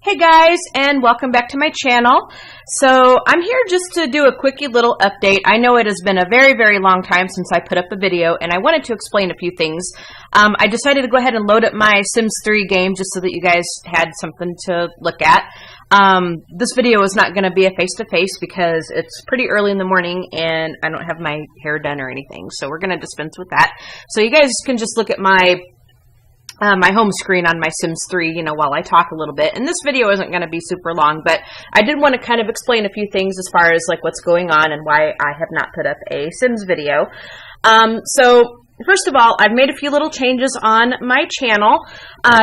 Hey guys, and welcome back to my channel. So I'm here just to do a quickie little update. I know it has been a very, very long time since I put up a video, and I wanted to explain a few things. I decided to go ahead and load up my Sims 3 game just so that you guys had something to look at. This video is not going to be a face-to-face because it's pretty early in the morning and I don't have my hair done or anything, so we're going to dispense with that. So you guys can just look at my home screen on my Sims 3, while I talk a little bit. And this video isn't going to be super long, but I did want to kind of explain a few things as far as like what's going on and why I have not put up a Sims video. So first of all, I've made a few little changes on my channel.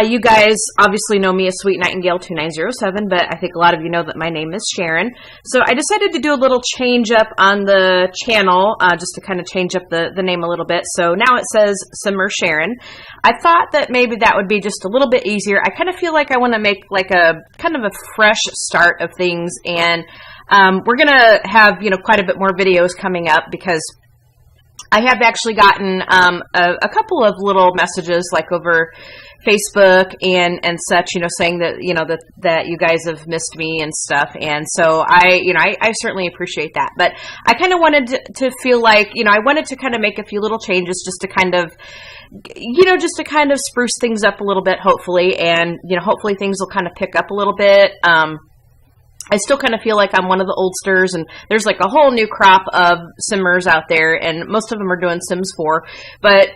You guys obviously know me as Sweet Nightingale 2907, but I think a lot of you know that my name is Sharon. So I decided to do a little change up on the channel, just to kind of change up the name a little bit. So now it says Simmer Sharon. I thought that maybe that would be just a little bit easier. I kind of feel like I want to make like a kind of a fresh start of things, and we're going to have, quite a bit more videos coming up because I have actually gotten a couple of little messages like over Facebook and such, saying that, that you guys have missed me and stuff. And so I certainly appreciate that. But I kind of wanted to feel like, I wanted to kind of make a few little changes just to kind of, just to kind of spruce things up a little bit, hopefully. And, hopefully things will kind of pick up a little bit. I still kind of feel like I'm one of the oldsters, and there's like a whole new crop of Simmers out there, and most of them are doing Sims 4. But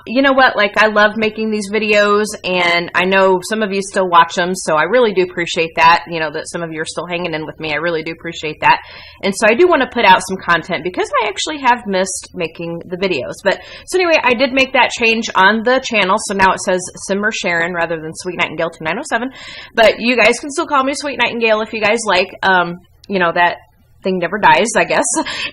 you know what? Like, I love making these videos, and I know some of you still watch them, so I really do appreciate that. That some of you are still hanging in with me. I really do appreciate that. And so I do want to put out some content because I actually have missed making the videos. But so anyway, I did make that change on the channel, so now it says Simmer Sharon rather than Sweet Nightingale 2907. But you guys can still call me Sweet Nightingale if you guys like. That thing never dies, I guess.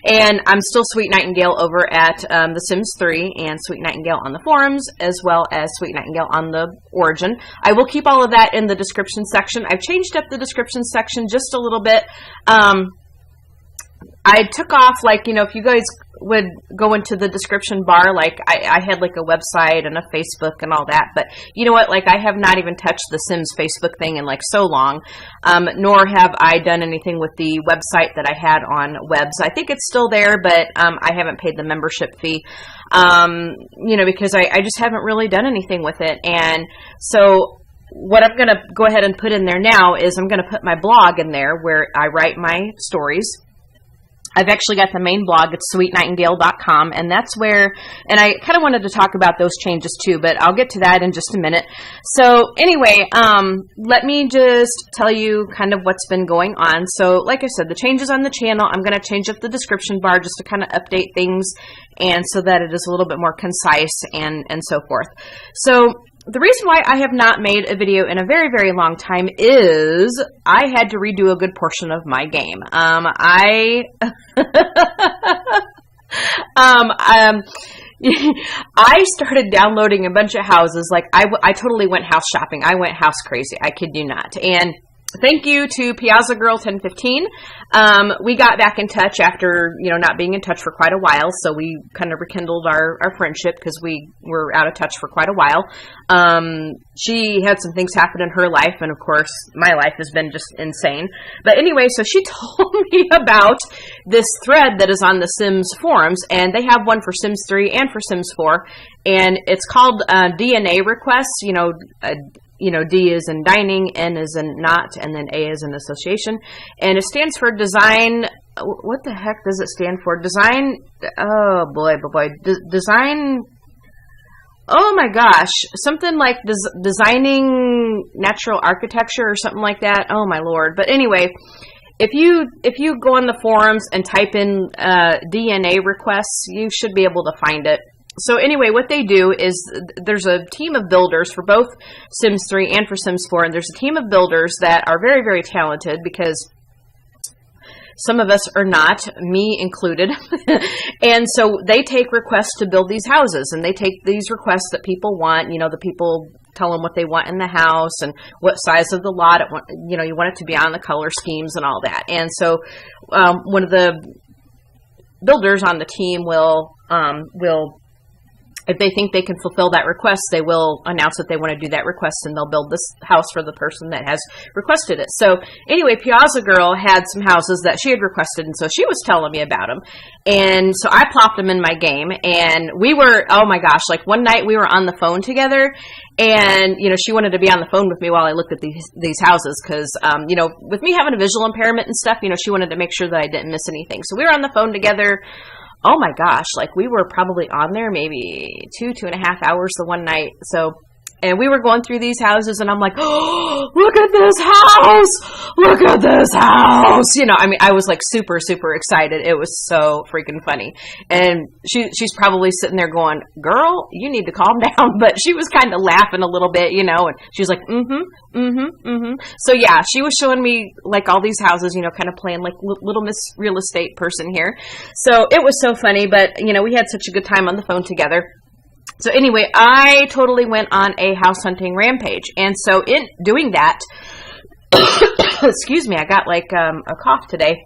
And I'm still Sweet Nightingale over at The Sims 3 and Sweet Nightingale on the forums, as well as Sweet Nightingale on the Origin. I will keep all of that in the description section. I've changed up the description section just a little bit. I took off, like, if you guys would go into the description bar, like, I had, like, a website and a Facebook and all that, but you know what, like, I have not even touched the Sims Facebook thing in, like, so long, nor have I done anything with the website that I had on Webs. I think it's still there, but I haven't paid the membership fee, because I just haven't really done anything with it. And so what I'm going to go ahead and put in there now is I'm going to put my blog in there where I write my stories. I've actually got the main blog. It's sweetnightingale.com, and that's where, and I kind of wanted to talk about those changes too, but I'll get to that in just a minute. So anyway, let me just tell you kind of what's been going on. So like I said, the changes on the channel, I'm going to change up the description bar just to kind of update things, and so that it is a little bit more concise and so forth. So the reason why I have not made a video in a very, very long time is I had to redo a good portion of my game. I started downloading a bunch of houses. Like, I totally went house shopping. I went house crazy. I kid you not. And thank you to Piazza Girl 1015. We got back in touch after, not being in touch for quite a while. So we kind of rekindled our friendship because we were out of touch for quite a while. She had some things happen in her life, and of course, my life has been just insane. But anyway, so she told me about this thread that is on the Sims forums, and they have one for Sims 3 and for Sims 4, and it's called DNA requests. D is in dining, N is in not, and then A is in association. And it stands for design. What the heck does it stand for? Design. Oh, boy. Design. Oh, my gosh. Something like designing natural architecture or something like that. Oh, my Lord. But anyway, if you go on the forums and type in DNA requests, you should be able to find it. So anyway, what they do is there's a team of builders for both Sims 3 and for Sims 4, and there's a team of builders that are very, very talented because some of us are not, me included. And so they take requests to build these houses, and they take these requests that people want. The people tell them what they want in the house and what size of the lot, you want it to be on, the color schemes and all that. And so one of the builders on the team will if they think they can fulfill that request, they will announce that they want to do that request, and they'll build this house for the person that has requested it. So anyway, Piazza Girl had some houses that she had requested, and so she was telling me about them. And so I plopped them in my game, and we were, oh my gosh, like one night we were on the phone together, and, you know, she wanted to be on the phone with me while I looked at these houses, because, you know, with me having a visual impairment and stuff, you know, she wanted to make sure that I didn't miss anything. So we were on the phone together. Oh my gosh, like we were probably on there maybe 2.5 hours the one night. So, and we were going through these houses, and I'm like, oh, look at this house! Look at this house! You know, I mean, I was like super, super excited. It was so freaking funny. And she's probably sitting there going, girl, you need to calm down. But she was kind of laughing a little bit, you know, and she was like, So yeah, she was showing me like all these houses, you know, kind of playing like little Miss Real Estate person here. So it was so funny, but you know, we had such a good time on the phone together. So anyway, I totally went on a house hunting rampage. And so in doing that, excuse me, I got like a cough today.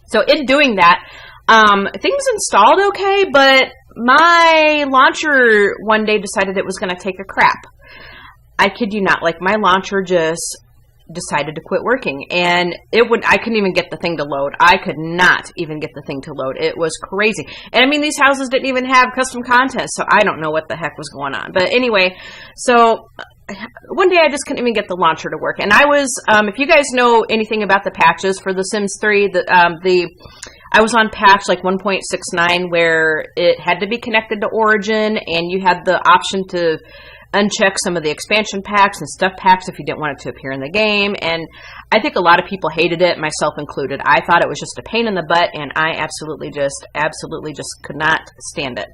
So in doing that, things installed okay, but my launcher one day decided it was going to take a crap. I kid you not, like my launcher just decided to quit working, and I couldn't even get the thing to load. I could not even get the thing to load. It was crazy. And I mean, these houses didn't even have custom content, so I don't know what the heck was going on. But anyway, so one day I just couldn't even get the launcher to work. And I was, if you guys know anything about the patches for The Sims 3, I was on patch like 1.69 where it had to be connected to Origin, and you had the option to uncheck some of the expansion packs and stuff packs if you didn't want it to appear in the game. And I think a lot of people hated it, myself included. I thought it was just a pain in the butt, and I absolutely just could not stand it.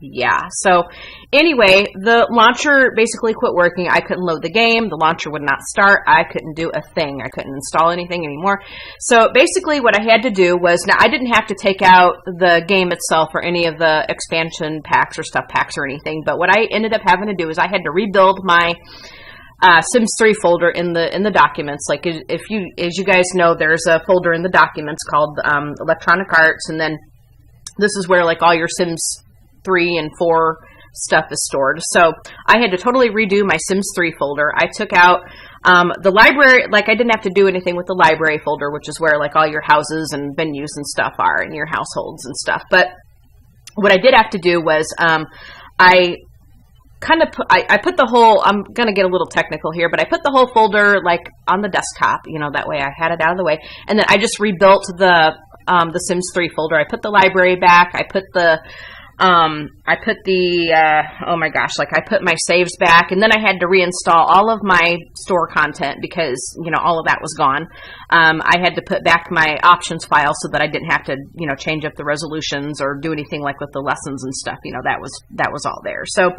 Yeah, so anyway, the launcher basically quit working. I couldn't load the game. The launcher would not start. I couldn't do a thing. I couldn't install anything anymore. So basically what I had to do was, now I didn't have to take out the game itself or any of the expansion packs or stuff packs or anything, but what I ended up having to do is I had to rebuild my Sims 3 folder in the documents. Like as you guys know, there's a folder in the documents called Electronic Arts, and then this is where like all your Sims 3 and 4 stuff is stored. So I had to totally redo my Sims 3 folder. I took out the library, like I didn't have to do anything with the library folder, which is where like all your houses and venues and stuff are, and your households and stuff. But what I did have to do was I put the whole, I'm going to get a little technical here, but I put the whole folder like on the desktop, you know, that way I had it out of the way. And then I just rebuilt the Sims 3 folder. I put the library back. I put oh my gosh, like I put my saves back, and then I had to reinstall all of my store content because, you know, all of that was gone. I had to put back my options file so that I didn't have to, you know, change up the resolutions or do anything like with the lessons and stuff. You know, that was all there. So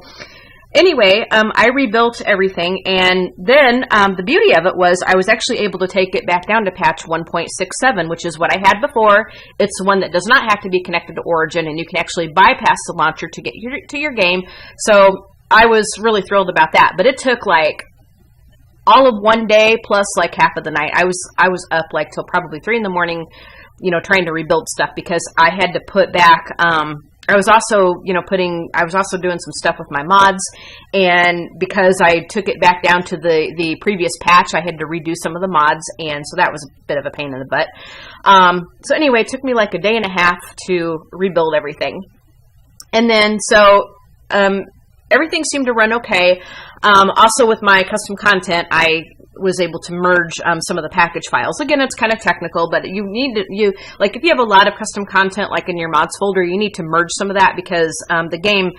anyway, I rebuilt everything, and then the beauty of it was I was actually able to take it back down to patch 1.67, which is what I had before. It's one that does not have to be connected to Origin, and you can actually bypass the launcher to get to your game. So I was really thrilled about that. But it took like all of one day plus like half of the night. I was up like till probably 3 in the morning, you know, trying to rebuild stuff because I had to put back. I was also, you know, doing some stuff with my mods, and because I took it back down to the previous patch, I had to redo some of the mods, and so that was a bit of a pain in the butt. So anyway, it took me like a day and a half to rebuild everything. And then, so, everything seemed to run okay. Also with my custom content, I was able to merge some of the package files. Again, it's kind of technical, but you need to, like if you have a lot of custom content like in your mods folder, you need to merge some of that because the game,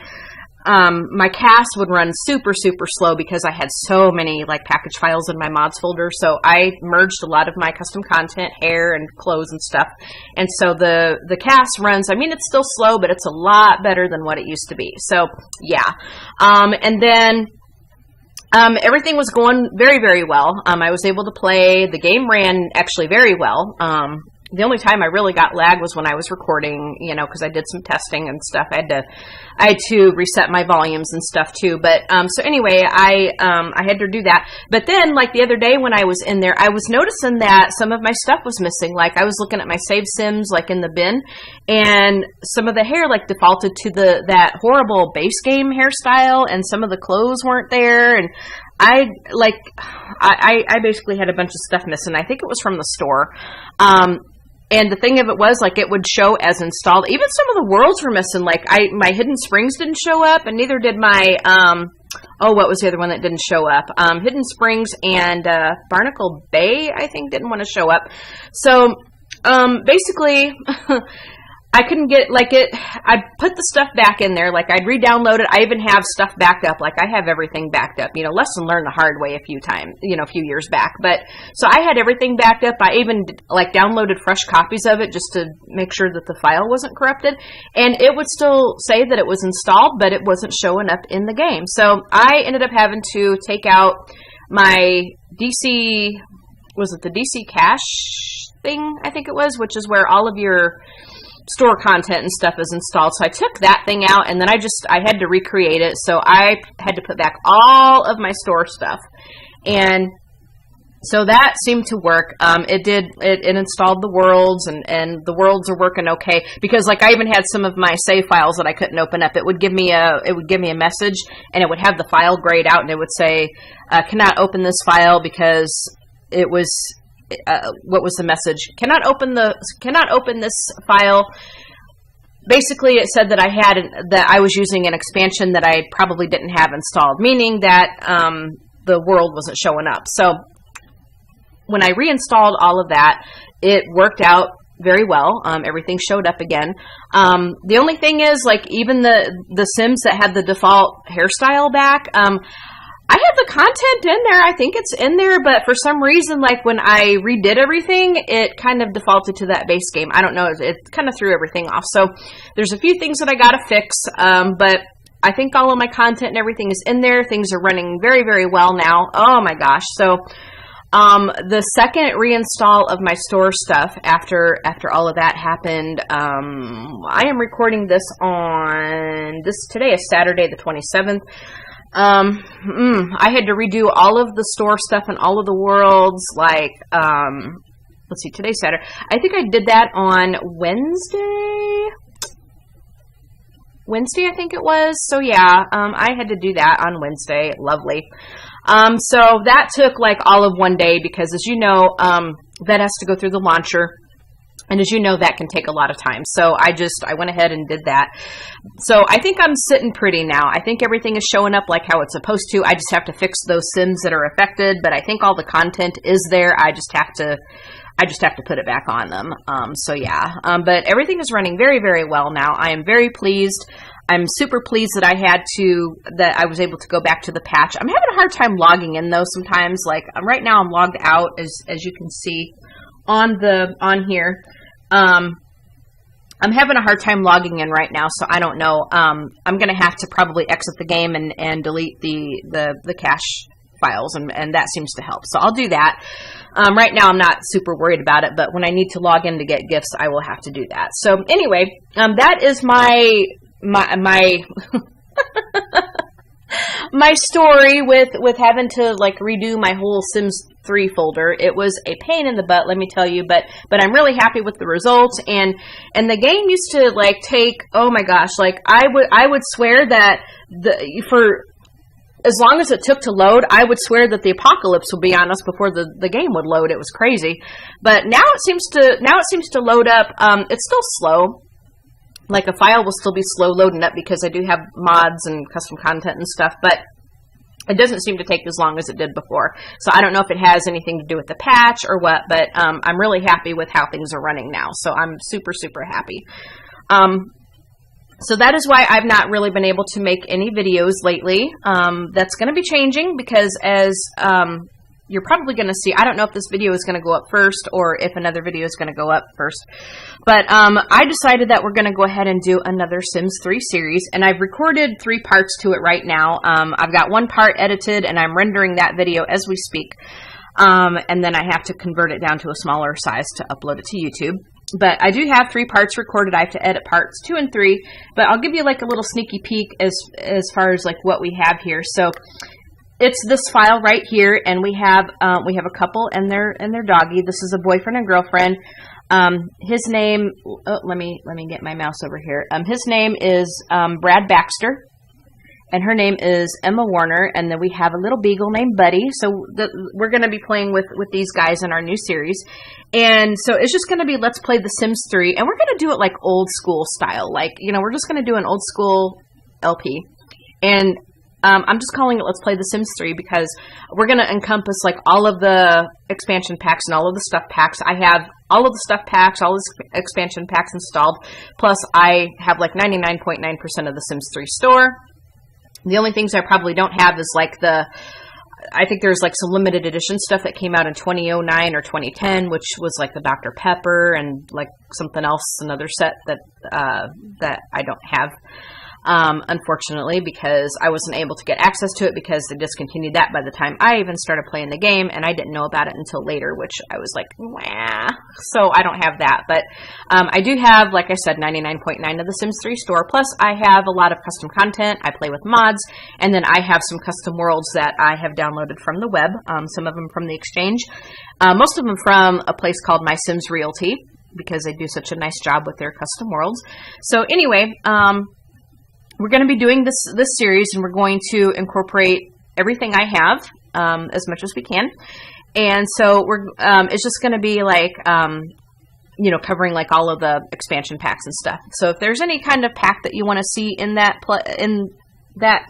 my cast would run super, super slow because I had so many like package files in my mods folder. So I merged a lot of my custom content, hair and clothes and stuff. And so the cast runs, I mean, it's still slow, but it's a lot better than what it used to be. So yeah. And then everything was going very, very well. I was able to play. The game ran actually very well. The only time I really got lag was when I was recording, you know, because I did some testing and stuff. I had to reset my volumes and stuff too. But so anyway, I had to do that. But then, like the other day when I was in there, I was noticing that some of my stuff was missing. Like I was looking at my saved sims, like in the bin, and some of the hair like defaulted to that horrible base game hairstyle, and some of the clothes weren't there, and I basically had a bunch of stuff missing. I think it was from the store. And the thing of it was, like, it would show as installed. Even some of the worlds were missing. Like, my Hidden Springs didn't show up, and neither did my, what was the other one that didn't show up? Hidden Springs and Barnacle Bay, I think, didn't want to show up. So, basically, I couldn't get, like, I'd put the stuff back in there, like, I'd re-download it. I even have stuff backed up, like, I have everything backed up, you know, lesson learned the hard way a few years back, but, so I had everything backed up. I even, like, downloaded fresh copies of it just to make sure that the file wasn't corrupted, and it would still say that it was installed, but it wasn't showing up in the game. So, I ended up having to take out my DC, was it the DC cache thing, I think it was, which is where all of your store content and stuff is installed. So I took that thing out, and then I had to recreate it. So I had to put back all of my store stuff, and so that seemed to work. It installed the worlds, and the worlds are working okay, because like I even had some of my save files that I couldn't open up. It would give me a message, and it would have the file grayed out, and it would say cannot open this file because it was what was the message? Cannot open this file. Basically, it said that I was using an expansion that I probably didn't have installed, meaning that the world wasn't showing up. So when I reinstalled all of that, it worked out very well. Everything showed up again. The only thing is, like, even the Sims that had the default hairstyle back, I have the content in there. I think it's in there, but for some reason, like when I redid everything, it kind of defaulted to that base game. I don't know. It kind of threw everything off. So there's a few things that I got to fix, but I think all of my content and everything is in there. Things are running very, very well now. Oh my gosh. So the second reinstall of my store stuff after all of that happened, I am recording this today is Saturday the 27th. I had to redo all of the store stuff and all of the worlds, like, let's see, today's Saturday. I think I did that on Wednesday, I think it was. So yeah, I had to do that on Wednesday. Lovely. So that took like all of one day, because as you know, that has to go through the launcher. And as you know, that can take a lot of time. So I went ahead and did that. So I think I'm sitting pretty now. I think everything is showing up like how it's supposed to. I just have to fix those Sims that are affected, but I think all the content is there. I just have to put it back on them. So yeah. But everything is running very, very well now. I am very pleased. I'm super pleased that I was able to go back to the patch. I'm having a hard time logging in though sometimes. Like right now I'm logged out, as you can see on here. I'm having a hard time logging in right now, so I don't know. I'm going to have to probably exit the game and delete the cache files, and that seems to help. So I'll do that. Right now I'm not super worried about it, but when I need to log in to get gifts, I will have to do that. So anyway, that is my my story with having to like redo my whole Sims 3 folder. It was a pain in the butt, let me tell you, but I'm really happy with the results. And the game used to like take, oh my gosh, like I would swear that for as long as it took to load, I would swear that the apocalypse would be on us before the game would load. It was crazy. But now it seems to load up. It's still slow. Like a file will still be slow loading up because I do have mods and custom content and stuff, but it doesn't seem to take as long as it did before. So I don't know if it has anything to do with the patch or what, but I'm really happy with how things are running now. So I'm super, super happy. So that is why I've not really been able to make any videos lately. That's going to be changing because as you're probably going to see, I don't know if this video is going to go up first or if another video is going to go up first. But I decided that we're going to go ahead and do another Sims 3 series. And I've recorded 3 parts to it right now. I've got one part edited and I'm rendering that video as we speak. And then I have to convert it down to a smaller size to upload it to YouTube. But I do have 3 parts recorded. I have to edit parts 2 and 3, but I'll give you like a little sneaky peek as far as like what we have here. So it's this file right here, and we have a couple and their doggy. This is a boyfriend and girlfriend. His name, let me get my mouse over here. His name is Brad Baxter, and her name is Emma Warner, and then we have a little beagle named Buddy. So we're going to be playing with these guys in our new series. And so it's just going to be Let's Play The Sims 3, and we're going to do it like old school style. Like, you know, we're just going to do an old school LP. And I'm just calling it Let's Play The Sims 3 because we're going to encompass like all of the expansion packs and all of the stuff packs. I have all of the stuff packs, all the expansion packs installed, plus I have like 99.9% of the Sims 3 store. The only things I probably don't have is like I think there's like some limited edition stuff that came out in 2009 or 2010, which was like the Dr. Pepper and like something else, another set that I don't have. Unfortunately, because I wasn't able to get access to it because they discontinued that by the time I even started playing the game, and I didn't know about it until later, which I was like, wah. So I don't have that, but I do have, like I said, 99.9 of the Sims 3 store, plus I have a lot of custom content. I play with mods, and then I have some custom worlds that I have downloaded from the web, some of them from the exchange, most of them from a place called My Sims Realty, because they do such a nice job with their custom worlds. So anyway, we're going to be doing this series, and we're going to incorporate everything I have as much as we can. And so it's just going to be like, you know, covering like all of the expansion packs and stuff. So if there's any kind of pack that you want to see in that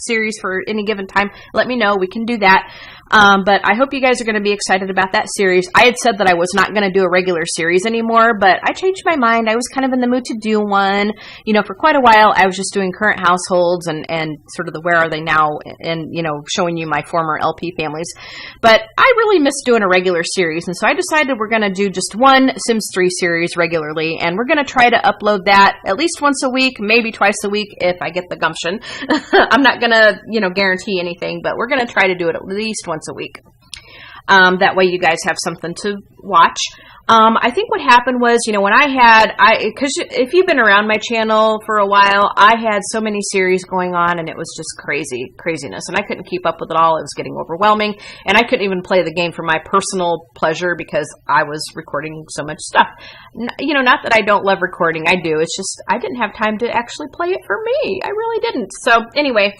series for any given time, let me know. We can do that. But I hope you guys are going to be excited about that series. I had said that I was not going to do a regular series anymore, but I changed my mind. I was kind of in the mood to do one. You know, for quite a while, I was just doing current households and sort of the where are they now, and, you know, showing you my former LP families. But I really missed doing a regular series, and so I decided we're going to do just one Sims 3 series regularly, and we're going to try to upload that at least once a week, maybe twice a week if I get the gumption. I'm not going to, you know, guarantee anything, but we're going to try to do it at least once a week. That way you guys have something to watch. I think what happened was, you know, when because if you've been around my channel for a while, I had so many series going on, and it was just craziness, and I couldn't keep up with it all. It was getting overwhelming, and I couldn't even play the game for my personal pleasure because I was recording so much stuff. You know, not that I don't love recording, I do. It's just I didn't have time to actually play it for me. I really didn't. So anyway,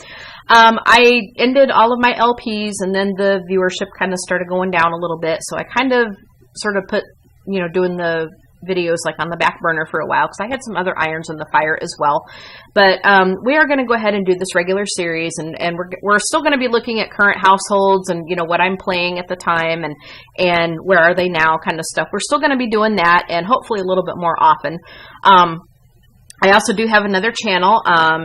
I ended all of my LPs, and then the viewership kind of started going down a little bit, so I kind of sort of put, you know, doing the videos like on the back burner for a while because I had some other irons in the fire as well. But we are going to go ahead and do this regular series, and we're still going to be looking at current households and, you know, what I'm playing at the time and where are they now kind of stuff. We're still going to be doing that, and hopefully a little bit more often. I also do have another channel.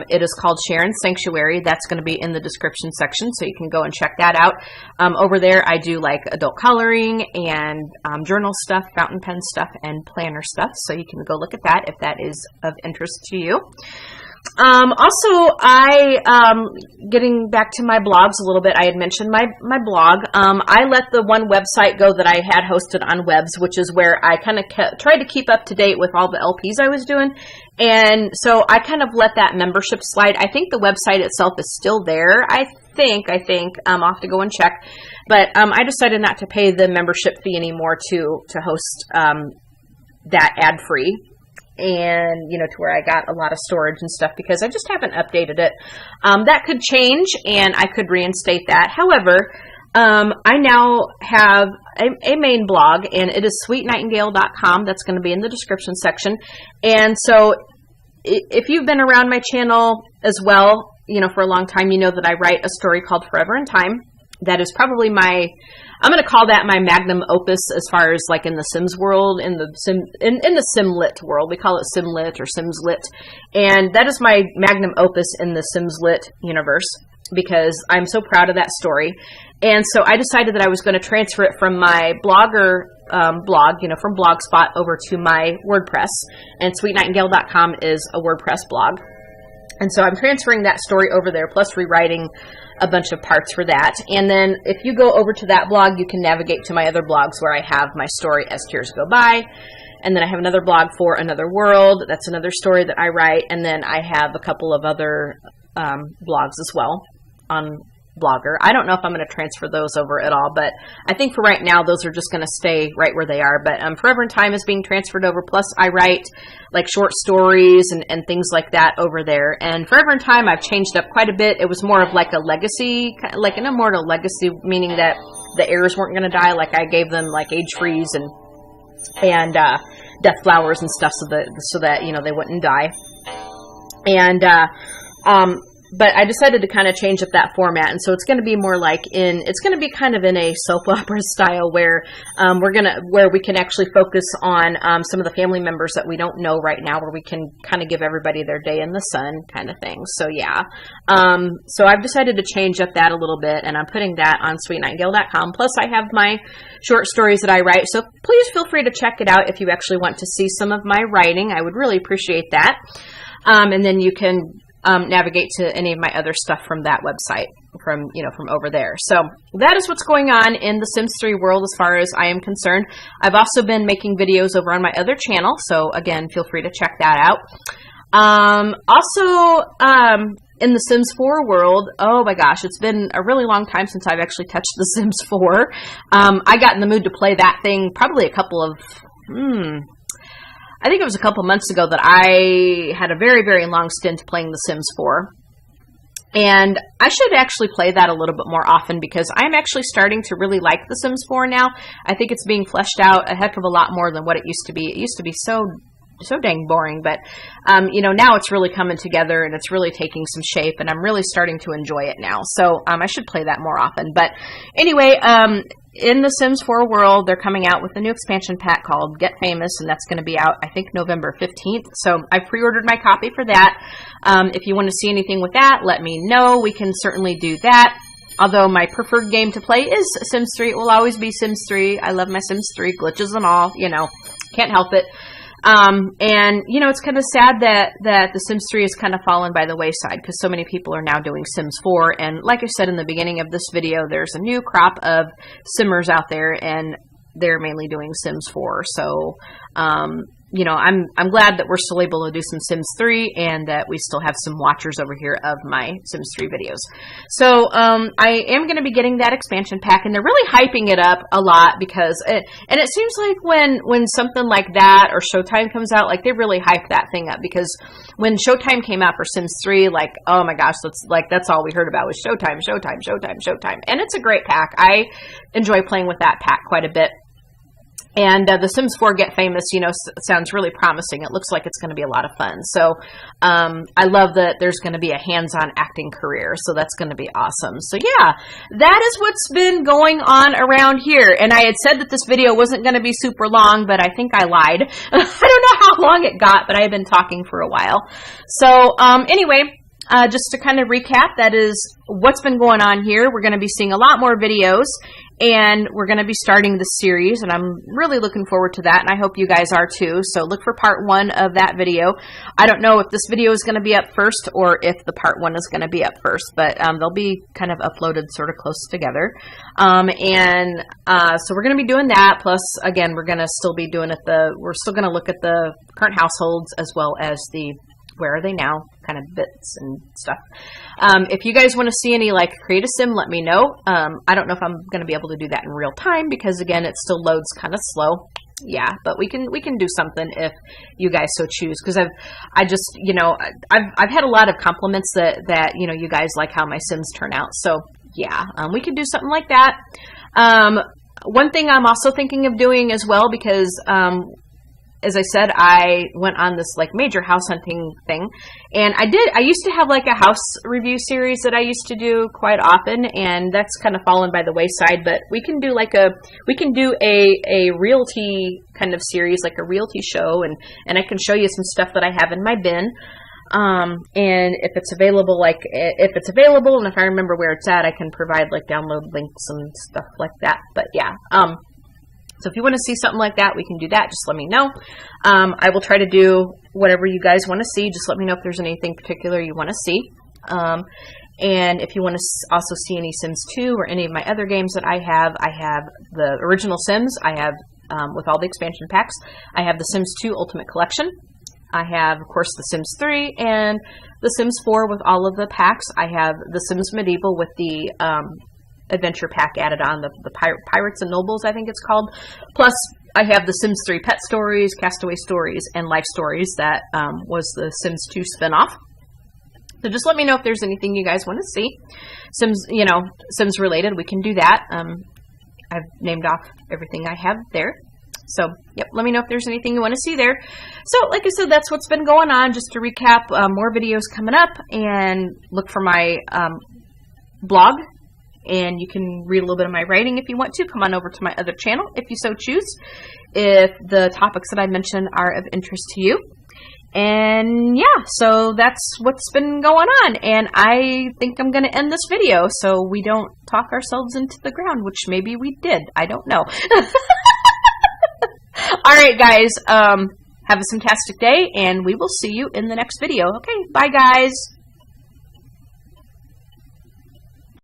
It is called Sharon's Sanctuary. That's going to be in the description section, so you can go and check that out. Over there, I do like adult coloring and journal stuff, fountain pen stuff, and planner stuff. So you can go look at that if that is of interest to you. Also, getting back to my blogs a little bit, I had mentioned my blog. I let the one website go that I had hosted on Webs, which is where I kind of tried to keep up to date with all the LPs I was doing. And so I kind of let that membership slide. I think the website itself is still there. I think, I'll have to go and check. But, I decided not to pay the membership fee anymore to host, that ad-free. And, you know, to where I got a lot of storage and stuff because I just haven't updated it. That could change, and I could reinstate that. However, I now have a main blog, and it is sweetnightngale.com. That's going to be in the description section. And so if you've been around my channel as well, you know, for a long time, you know that I write a story called Forever in Time. That is probably I'm going to call that my magnum opus as far as like in the Sims world, in the Simlit world. We call it Simlit or Simslit. And that is my magnum opus in the Simslit universe because I'm so proud of that story. And so I decided that I was going to transfer it from my blogger blog, you know, from Blogspot over to my WordPress. And sweetnightngale.com is a WordPress blog. And so I'm transferring that story over there, plus rewriting a bunch of parts for that. And then if you go over to that blog, you can navigate to my other blogs where I have my story As Tears Go By. And then I have another blog for Another World. That's another story that I write. And then I have a couple of other blogs as well on Blogger. I don't know if I'm going to transfer those over at all, but I think for right now, those are just going to stay right where they are. But Forever in Time is being transferred over. Plus, I write like short stories and things like that over there. And Forever in Time, I've changed up quite a bit. It was more of like a legacy, like an immortal legacy, meaning that the heirs weren't going to die. Like I gave them like age freeze and death flowers and stuff so that you know they wouldn't die. And but I decided to kind of change up that format, and so it's going to be more like it's going to be kind of in a soap opera style where where we can actually focus on some of the family members that we don't know right now, where we can kind of give everybody their day in the sun kind of thing. So yeah, so I've decided to change up that a little bit, and I'm putting that on sweetnightngale.com. Plus I have my short stories that I write, so please feel free to check it out if you actually want to see some of my writing. I would really appreciate that. And then you can navigate to any of my other stuff from that website, from over there. So that is what's going on in the Sims 3 world as far as I am concerned. I've also been making videos over on my other channel, so again, feel free to check that out. Also, in the Sims 4 world, oh my gosh, it's been a really long time since I've actually touched the Sims 4. I got in the mood to play that thing probably a couple of, I think it was a couple months ago that I had a very, very long stint playing The Sims 4. And I should actually play that a little bit more often because I'm actually starting to really like The Sims 4 now. I think it's being fleshed out a heck of a lot more than what it used to be. It used to be so dang boring, but now it's really coming together and it's really taking some shape, and I'm really starting to enjoy it now. So I should play that more often. But anyway, in the Sims 4 world, they're coming out with a new expansion pack called Get Famous, and that's going to be out, I think, November 15th. So I pre-ordered my copy for that. If you want to see anything with that, let me know. We can certainly do that. Although my preferred game to play is Sims 3. It will always be Sims 3. I love my Sims 3, glitches and all, can't help it. And it's kind of sad that the Sims 3 has kind of fallen by the wayside because so many people are now doing Sims 4. And like I said in the beginning of this video, there's a new crop of Simmers out there, and they're mainly doing Sims 4. So, I'm glad that we're still able to do some Sims 3 and that we still have some watchers over here of my Sims 3 videos. So, I am going to be getting that expansion pack, and they're really hyping it up a lot because it seems like when something like that or Showtime comes out, like they really hype that thing up, because when Showtime came out for Sims 3, like, oh my gosh, that's all we heard about was Showtime, Showtime, Showtime, Showtime. And it's a great pack. I enjoy playing with that pack quite a bit. And the Sims 4 Get Famous, sounds really promising. It looks like it's going to be a lot of fun. So I love that there's going to be a hands-on acting career. So that's going to be awesome. So yeah, that is what's been going on around here. And I had said that this video wasn't going to be super long, but I think I lied. I don't know how long it got, but I have been talking for a while. So anyway, just to kind of recap, that is what's been going on here. We're going to be seeing a lot more videos, and we're going to be starting this series, and I'm really looking forward to that, and I hope you guys are too. So look for part 1 of that video. I don't know if this video is going to be up first or if the part 1 is going to be up first, but they'll be kind of uploaded sort of close together. So we're going to be doing that. Plus, again, we're going to still be doing we're still going to look at the current households as well as the where are they now kind of bits and stuff. If you guys want to see any like create a sim, let me know. I don't know if I'm going to be able to do that in real time because again, it still loads kind of slow. Yeah, but we can do something if you guys so choose, because I've had a lot of compliments that you guys like how my sims turn out. So yeah, we can do something like that. One thing I'm also thinking of doing as well, because as I said, I went on this like major house hunting thing, and I used to have like a house review series that I used to do quite often, and that's kind of fallen by the wayside. But we can do a realty kind of series, like a realty show, and I can show you some stuff that I have in my bin. And if it's available, and if I remember where it's at, I can provide like download links and stuff like that. But yeah, So if you want to see something like that, we can do that. Just let me know. I will try to do whatever you guys want to see. Just let me know if there's anything particular you want to see. And if you want to also see any Sims 2 or any of my other games that I have the original Sims. I have, with all the expansion packs, I have the Sims 2 Ultimate Collection. I have, of course, the Sims 3 and the Sims 4 with all of the packs. I have the Sims Medieval with the adventure pack added on, the Pirates and Nobles, I think it's called. Plus, I have the Sims 3 Pet Stories, Castaway Stories, and Life Stories that was the Sims 2 spinoff. So just let me know if there's anything you guys want to see. Sims, you know, Sims related, we can do that. I've named off everything I have there. So, yep, let me know if there's anything you want to see there. So, like I said, that's what's been going on. Just to recap, more videos coming up, and look for my blog. And you can read a little bit of my writing if you want to. Come on over to my other channel if you so choose, if the topics that I mentioned are of interest to you. And yeah, so that's what's been going on. And I think I'm going to end this video so we don't talk ourselves into the ground, which maybe we did. I don't know. All right, guys, have a fantastic day, and we will see you in the next video. Okay, bye, guys.